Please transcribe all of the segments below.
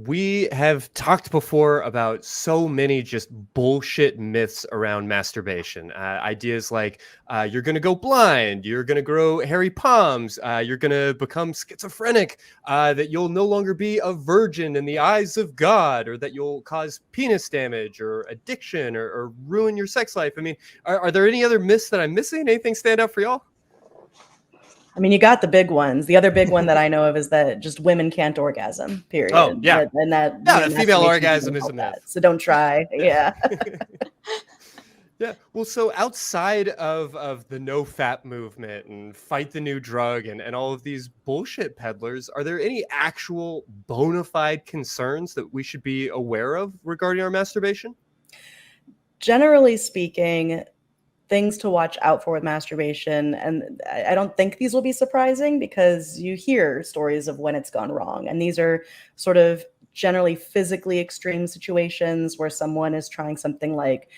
we have talked before about so many just bullshit myths around masturbation. Ideas like you're going to go blind, you're going to grow hairy palms, you're going to become schizophrenic, that you'll no longer be a virgin in the eyes of God, or that you'll cause penis damage or addiction or ruin your sex life. I mean, are there any other myths that I'm missing? Anything stand out for y'all? I mean, you got the big ones. The other big one that I know of is that just women can't orgasm, period. Oh, yeah. The female orgasm is a myth. So don't try. Yeah. Yeah. Well, so outside of the no fap movement and fight the new drug and all of these bullshit peddlers, are there any actual bona fide concerns that we should be aware of regarding our masturbation? Generally speaking, things to watch out for with masturbation, and I don't think these will be surprising because you hear stories of when it's gone wrong, and these are sort of generally physically extreme situations where someone is trying something like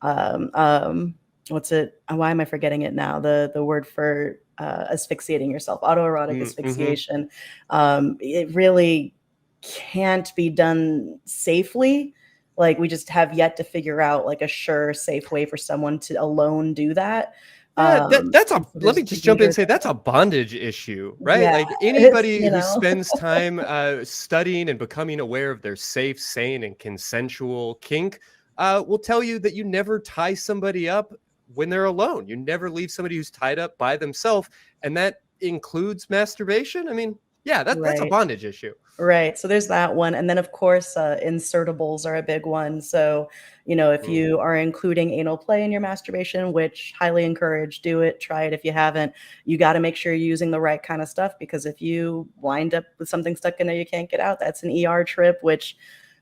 what's it, why am I forgetting it now, the word for asphyxiating yourself, autoerotic asphyxiation. It really can't be done safely. Like, we just have yet to figure out like a sure, safe way for someone to alone do that. Yeah, let me just jump in and say that's a bondage issue, right? Yeah, like anybody who spends time studying and becoming aware of their safe, sane, and consensual kink will tell you that you never tie somebody up when they're alone. You never leave somebody who's tied up by themselves. And that includes masturbation. I mean, yeah, that's a bondage issue. Right. So there's that one. And then, of course, insertables are a big one. So, if you are including anal play in your masturbation, which highly encourage, do it, try it if you haven't, you got to make sure you're using the right kind of stuff, because if you wind up with something stuck in there you can't get out, that's an ER trip, which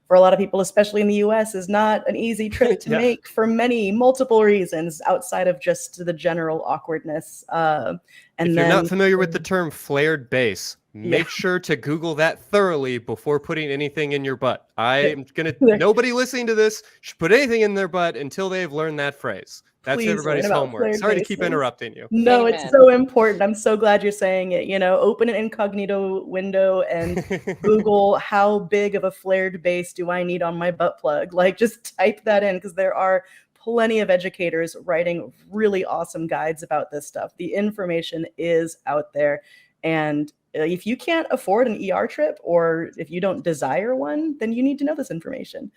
for a lot of people, especially in the US, is not an easy trip to make for multiple reasons outside of just the general awkwardness. If you're not familiar with the term flared base, make sure to Google that thoroughly before putting anything in your butt. Nobody listening to this should put anything in their butt until they've learned that phrase. That's everybody's homework. Sorry to keep interrupting you. No, Amen. It's so important. I'm so glad you're saying it. Open an incognito window and Google how big of a flared base do I need on my butt plug? Like, just type that in, because there are plenty of educators writing really awesome guides about this stuff. The information is out there. And if you can't afford an ER trip, or if you don't desire one, then you need to know this information.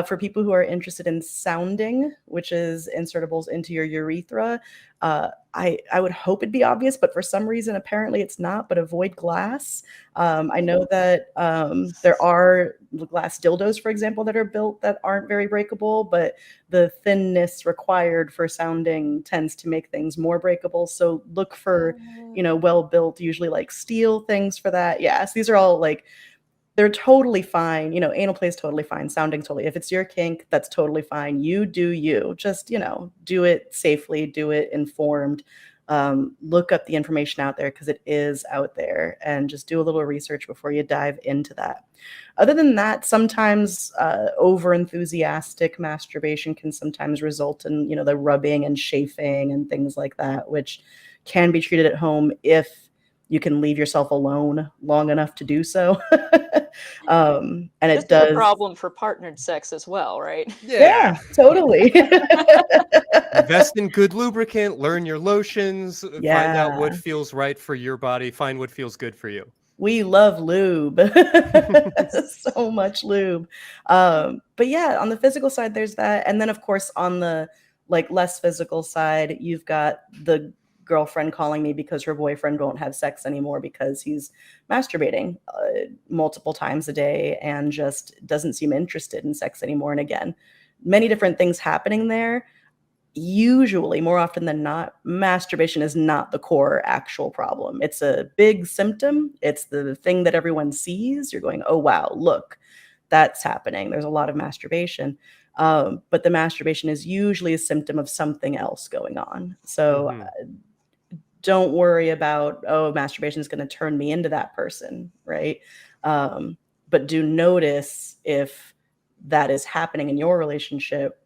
For people who are interested in sounding, which is insertables into your urethra, I would hope it'd be obvious, but for some reason, apparently it's not, but avoid glass. I know that there are glass dildos, for example, that are built that aren't very breakable, but the thinness required for sounding tends to make things more breakable. So look for, well-built, usually like steel things for that. Yes, these are all like, they're totally fine. Anal play is totally fine. Sounding totally. If it's your kink, that's totally fine. You do you. Just, do it safely, do it informed. Look up the information out there, because it is out there, and just do a little research before you dive into that. Other than that, sometimes over-enthusiastic masturbation can sometimes result in, the rubbing and chafing and things like that, which can be treated at home if you can leave yourself alone long enough to do so. And this it does a problem for partnered sex as well, right? Yeah, totally. Invest in good lubricant, learn your lotions, find out what feels right for your body, find what feels good for you. We love lube. So much lube. But yeah, on the physical side, there's that. And then, of course, on the less physical side, you've got the girlfriend calling me because her boyfriend won't have sex anymore because he's masturbating multiple times a day and just doesn't seem interested in sex anymore. And again, many different things happening there. Usually, more often than not, masturbation is not the core actual problem. It's a big symptom. It's the thing that everyone sees. You're going, oh, wow, look, that's happening. There's a lot of masturbation. But the masturbation is usually a symptom of something else going on. So don't worry about, oh, masturbation is going to turn me into that person, right? But do notice if that is happening in your relationship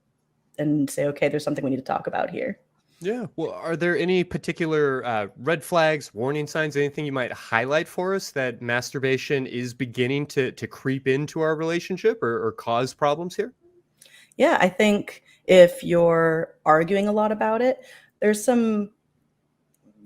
and say, okay, there's something we need to talk about here. Yeah. Well, are there any particular red flags, warning signs, anything you might highlight for us that masturbation is beginning to creep into our relationship or cause problems here? Yeah, I think if you're arguing a lot about it, there's some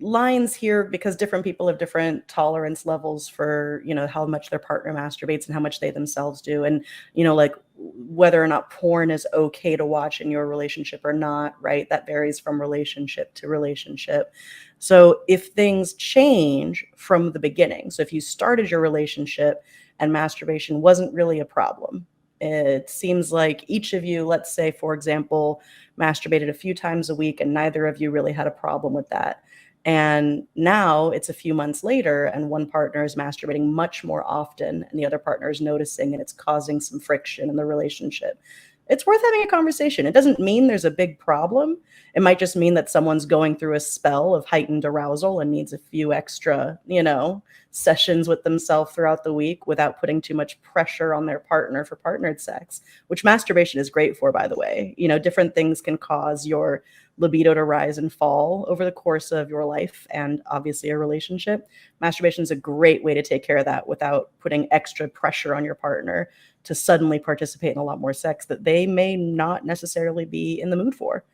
lines here because different people have different tolerance levels for, how much their partner masturbates and how much they themselves do. And, like whether or not porn is okay to watch in your relationship or not, right? That varies from relationship to relationship. So if things change from the beginning, so if you started your relationship and masturbation wasn't really a problem, it seems like each of you, let's say, for example, masturbated a few times a week and neither of you really had a problem with that. And now it's a few months later, and one partner is masturbating much more often, and the other partner is noticing, and it's causing some friction in the relationship. It's worth having a conversation. It doesn't mean there's a big problem. It might just mean that someone's going through a spell of heightened arousal and needs a few extra, sessions with themselves throughout the week without putting too much pressure on their partner for partnered sex, which masturbation is great for, by the way. Different things can cause your libido to rise and fall over the course of your life and obviously a relationship. Masturbation is a great way to take care of that without putting extra pressure on your partner to suddenly participate in a lot more sex that they may not necessarily be in the mood for.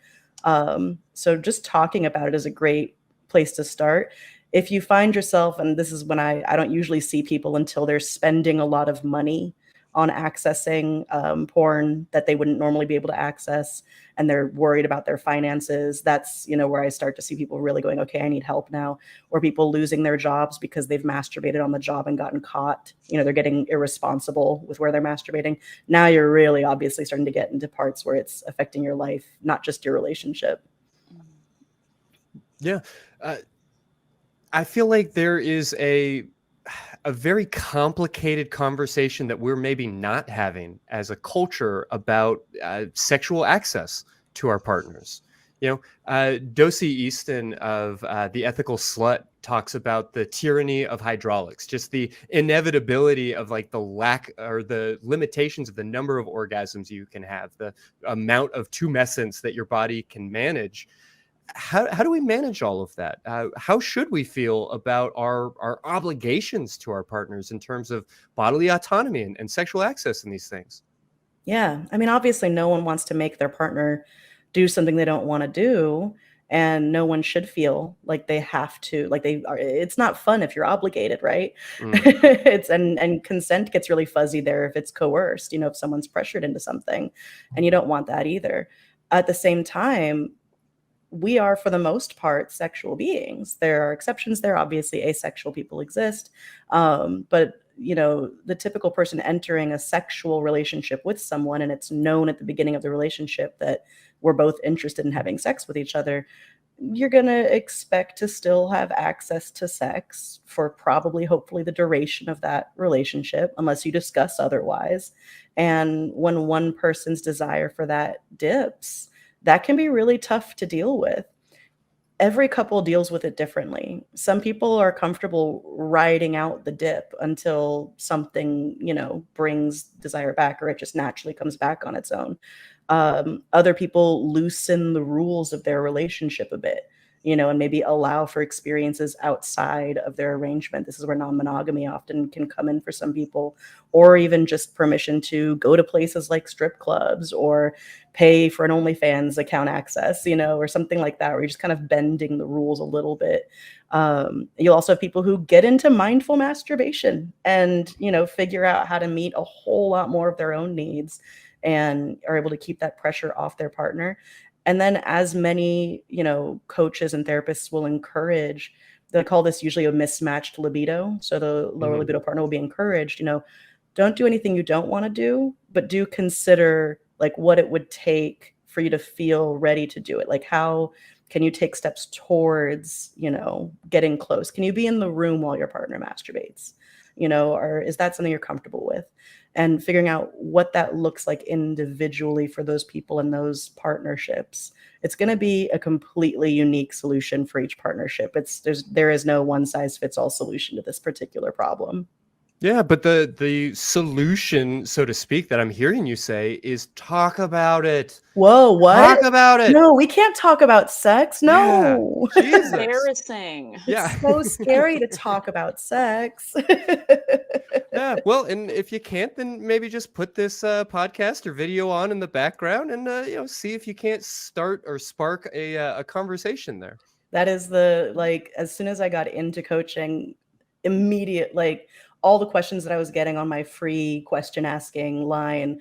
So just talking about it is a great place to start. If you find yourself, and this is when I don't usually see people until they're spending a lot of money on accessing porn that they wouldn't normally be able to access, and they're worried about their finances. That's where I start to see people really going, okay, I need help now. Or people losing their jobs because they've masturbated on the job and gotten caught. They're getting irresponsible with where they're masturbating. Now you're really obviously starting to get into parts where it's affecting your life, not just your relationship. Yeah. I feel like there is a very complicated conversation that we're maybe not having as a culture about sexual access to our partners. Dosey Easton of The Ethical Slut talks about the tyranny of hydraulics, just the inevitability of like the lack or the limitations of the number of orgasms you can have, the amount of tumescence that your body can manage. How do we manage all of that? How should we feel about our obligations to our partners in terms of bodily autonomy and sexual access in these things? Yeah. I mean, obviously, no one wants to make their partner do something they don't want to do. And no one should feel like they have to, like they are. It's not fun if you're obligated, right? Mm, And consent gets really fuzzy there if it's coerced, if someone's pressured into something, and you don't want that either. At the same time, we are, for the most part, sexual beings. There are exceptions there. Obviously, asexual people exist. But, the typical person entering a sexual relationship with someone, and it's known at the beginning of the relationship that we're both interested in having sex with each other, you're going to expect to still have access to sex for probably, hopefully, the duration of that relationship, unless you discuss otherwise. And when one person's desire for that dips, that can be really tough to deal with. Every couple deals with it differently. Some people are comfortable riding out the dip until something, brings desire back, or it just naturally comes back on its own. Other people loosen the rules of their relationship a bit, and maybe allow for experiences outside of their arrangement. This is where non-monogamy often can come in for some people, or even just permission to go to places like strip clubs or pay for an OnlyFans account access, or something like that, where you're just kind of bending the rules a little bit. You'll also have people who get into mindful masturbation and, figure out how to meet a whole lot more of their own needs and are able to keep that pressure off their partner. And then, as many, coaches and therapists will encourage, they call this usually a mismatched libido. So the lower mhm. libido partner will be encouraged, don't do anything you don't want to do, but do consider like what it would take for you to feel ready to do it. Like, how can you take steps towards, getting close? Can you be in the room while your partner masturbates? Or is that something you're comfortable with? And figuring out what that looks like individually for those people in those partnerships. It's going to be a completely unique solution for each partnership. There is no one size fits all solution to this particular problem. Yeah, but the solution, so to speak, that I'm hearing you say is talk about it. Whoa, what? Talk about it. No, we can't talk about sex. Yeah, No. Jesus. Embarrassing. Yeah. It's so scary to talk about sex. Yeah, well, and if you can't, then maybe just put this podcast or video on in the background, and see if you can't start or spark a conversation there. That is the, like, as soon as I got into coaching, immediate, like, all the questions that I was getting on my free question asking line,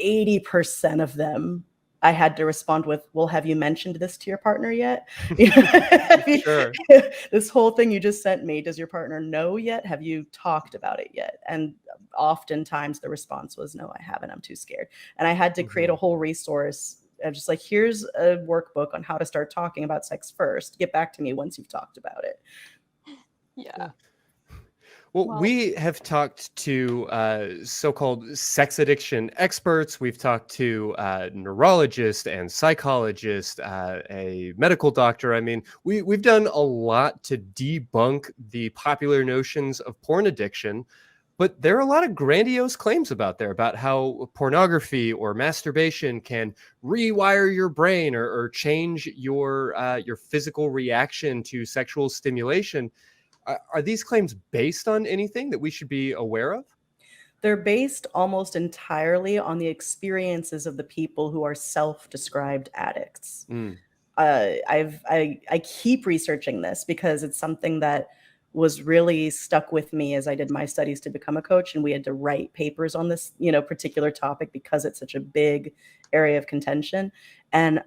80% of them I had to respond with, well, have you mentioned this to your partner yet? Sure. This whole thing you just sent me, does your partner know yet? Have you talked about it yet? And oftentimes the response was, no, I haven't. I'm too scared. And I had to create a whole resource of just like, here's a workbook on how to start talking about sex first. Get back to me once you've talked about it. Yeah. Well, Well- we have talked to so-called sex addiction experts. We've talked to neurologists and psychologists, a medical doctor. I mean, we've done a lot to debunk the popular notions of porn addiction. But there are a lot of grandiose claims about how pornography or masturbation can rewire your brain or change your physical reaction to sexual stimulation. Are these claims based on anything that we should be aware of? They're based almost entirely on the experiences of the people who are self-described addicts. Mm. I keep researching this because it's something that was really stuck with me as I did my studies to become a coach, and we had to write papers on this, particular topic because it's such a big area of contention. And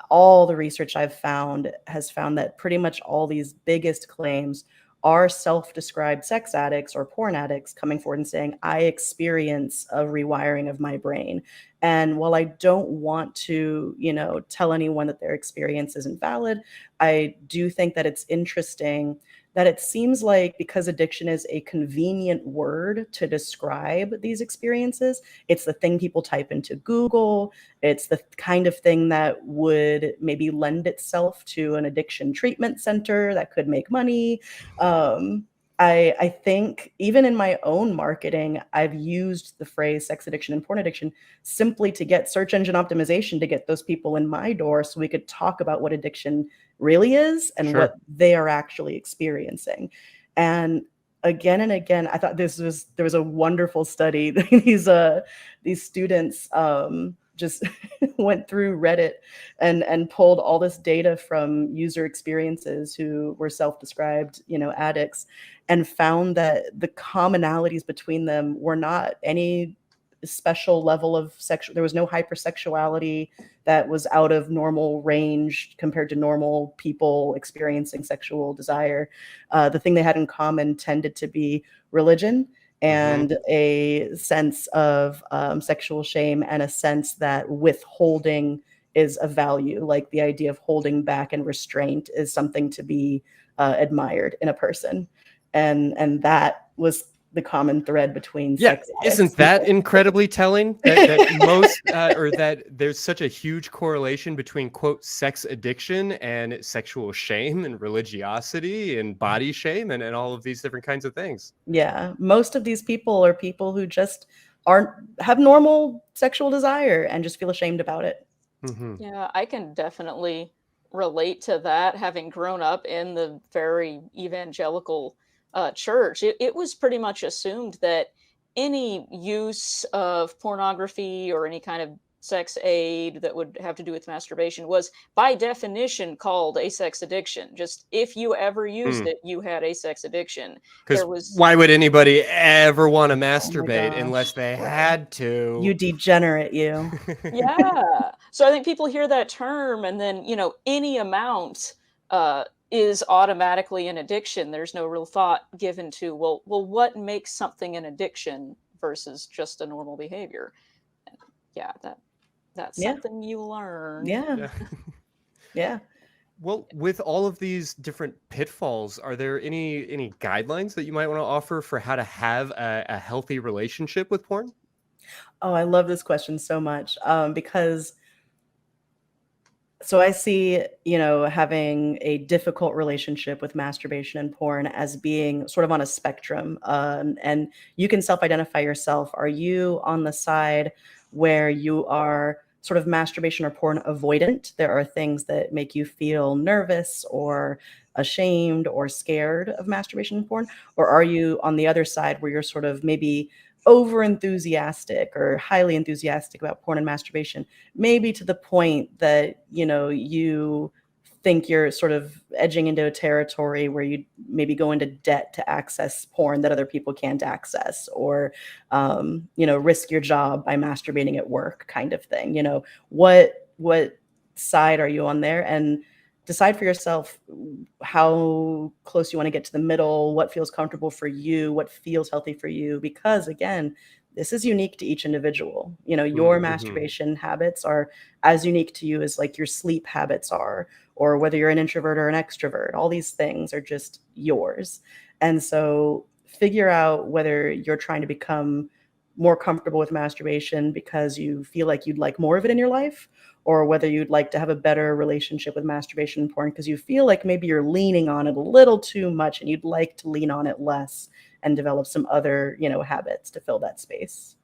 all the research I've found has found that pretty much all these biggest claims are self-described sex addicts or porn addicts coming forward and saying, I experience a rewiring of my brain. And while I don't want to, tell anyone that their experience isn't valid, I do think that it's interesting that it seems like, because addiction is a convenient word to describe these experiences, it's the thing people type into Google. It's the kind of thing that would maybe lend itself to an addiction treatment center that could make money. I think even in my own marketing, I've used the phrase sex addiction and porn addiction simply to get search engine optimization to get those people in my door so we could talk about what addiction really is and Sure. what they are actually experiencing. And again and again, I thought there was a wonderful study. These students just went through Reddit and pulled all this data from user experiences who were self-described, addicts, and found that the commonalities between them were not any special level of sexual. There was no hypersexuality that was out of normal range compared to normal people experiencing sexual desire. The thing they had in common tended to be religion and a sense of sexual shame and a sense that withholding is a value, like the idea of holding back and restraint is something to be admired in a person. And that was the common thread between sex addicts. Isn't that incredibly telling? That most or that there's such a huge correlation between, quote, sex addiction and sexual shame and religiosity and body shame and all of these different kinds of things. Yeah, most of these people are people who just have normal sexual desire and just feel ashamed about it. Mm-hmm. Yeah, I can definitely relate to that, having grown up in the very evangelical church. It was pretty much assumed that any use of pornography or any kind of sex aid that would have to do with masturbation was by definition called a sex addiction. Just if you ever used it, you had a sex addiction. Because why would anybody ever want to masturbate gosh. unless they had to? You degenerate, you. Yeah. So I think people hear that term and then, any amount is automatically an addiction. There's no real thought given to, well, what makes something an addiction versus just a normal behavior? And yeah, that's something you learn. Yeah. Yeah. Well, with all of these different pitfalls, are there any guidelines that you might want to offer for how to have a healthy relationship with porn? Oh, I love this question so much because So I see, having a difficult relationship with masturbation and porn as being sort of on a spectrum. And you can self-identify yourself. Are you on the side where you are sort of masturbation or porn avoidant? There are things that make you feel nervous or ashamed or scared of masturbation and porn? Or are you on the other side where you're sort of maybe over enthusiastic or highly enthusiastic about porn and masturbation? Maybe to the point that, you think you're sort of edging into a territory where you maybe go into debt to access porn that other people can't access, or, risk your job by masturbating at work kind of thing. What side are you on there? And decide for yourself how close you want to get to the middle, what feels comfortable for you, what feels healthy for you, because again, this is unique to each individual. Your Mm-hmm. masturbation habits are as unique to you as like your sleep habits are, or whether you're an introvert or an extrovert. All these things are just yours. And so figure out whether you're trying to become more comfortable with masturbation because you feel like you'd like more of it in your life, or whether you'd like to have a better relationship with masturbation and porn because you feel like maybe you're leaning on it a little too much and you'd like to lean on it less and develop some other, habits to fill that space.